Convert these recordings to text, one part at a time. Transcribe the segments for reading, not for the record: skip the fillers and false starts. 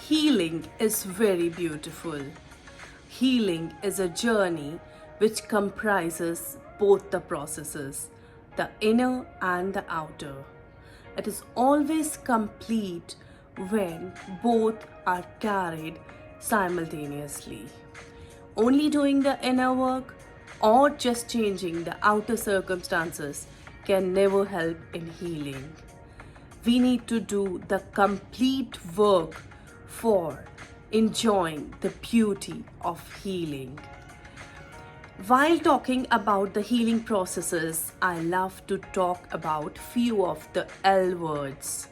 Healing is very beautiful. Healing is a journey which comprises both the processes, the inner and the outer. It is always complete when both are carried simultaneously. Only doing the inner work or just changing the outer circumstances can never help in healing. We need to do the complete work for enjoying the beauty of healing. While talking about the healing processes, I love to talk about few of the L words.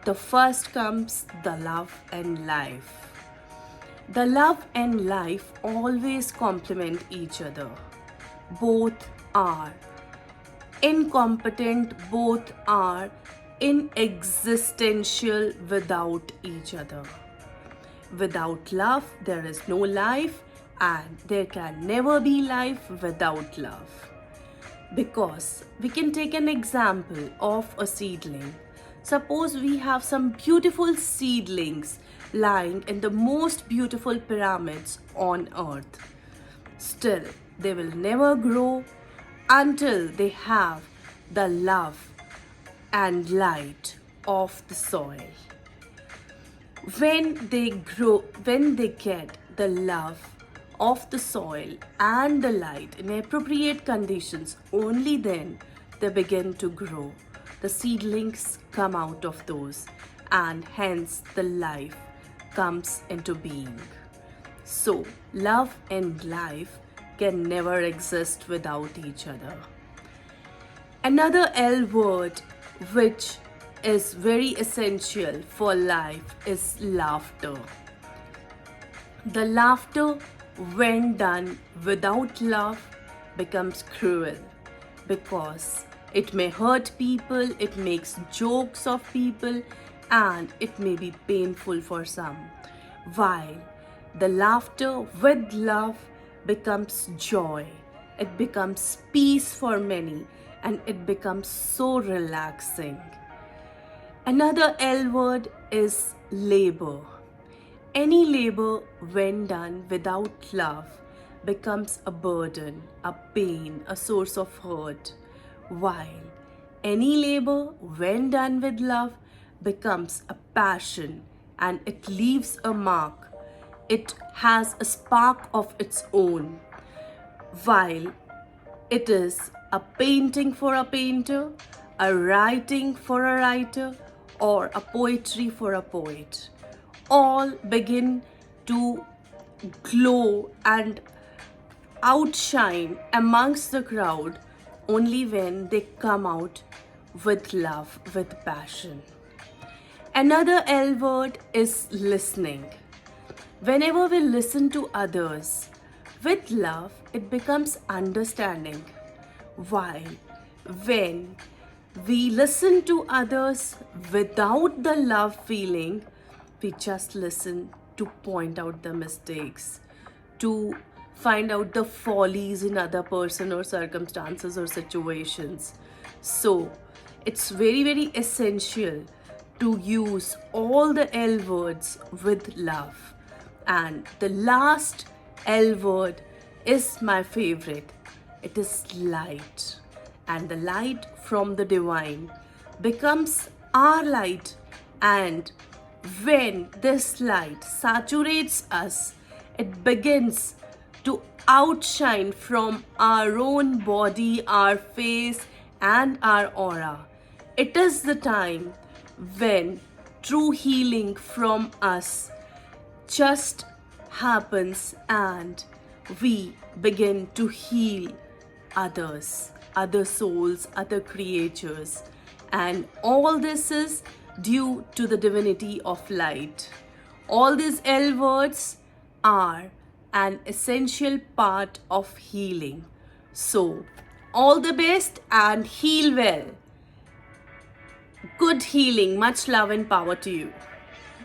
The first comes the love and life. The love and life always complement each other. Both are incompetent, both are inexistential without each other. Without love, there is no life, and there can never be life without love. Because we can take an example of a seedling. Suppose we have some beautiful seedlings lying in the most beautiful pyramids on earth. Still, they will never grow until they have the love and light of the soil. When they grow, when they get the love of the soil and the light in appropriate conditions, only then they begin to grow. The seedlings come out of those, and hence the life comes into being. So, love and life can never exist without each other. Another L word which is very essential for life is laughter. The laughter, when done without love, becomes cruel because it may hurt people, it makes jokes of people, and it may be painful for some. While the laughter with love becomes joy, it becomes peace for many, and it becomes so relaxing. Another L word is labor. Any labor, when done without love, becomes a burden, a pain, a source of hurt. While any labor, when done with love, becomes a passion, and it leaves a mark. It has a spark of its own. While it is a painting for a painter, a writing for a writer, or a poetry for a poet, all begin to glow and outshine amongst the crowd only when they come out with love, with passion. Another L word is listening. Whenever we listen to others with love, it becomes understanding. While when we listen to others without the love feeling, we just listen to point out the mistakes, to find out the follies in other person or circumstances or situations. So it's very, very essential to use all the L words with love. And the last L word is my favorite. It is light. And the light from the divine becomes our light. And when this light saturates us, it begins to outshine from our own body, our face, and our aura. It is the time when true healing from us just happens, and we begin to heal others, other souls, other creatures. And all this is due to the divinity of light. All these L words are an essential part of healing. So, all the best and heal well. Good healing. Much love and power to you.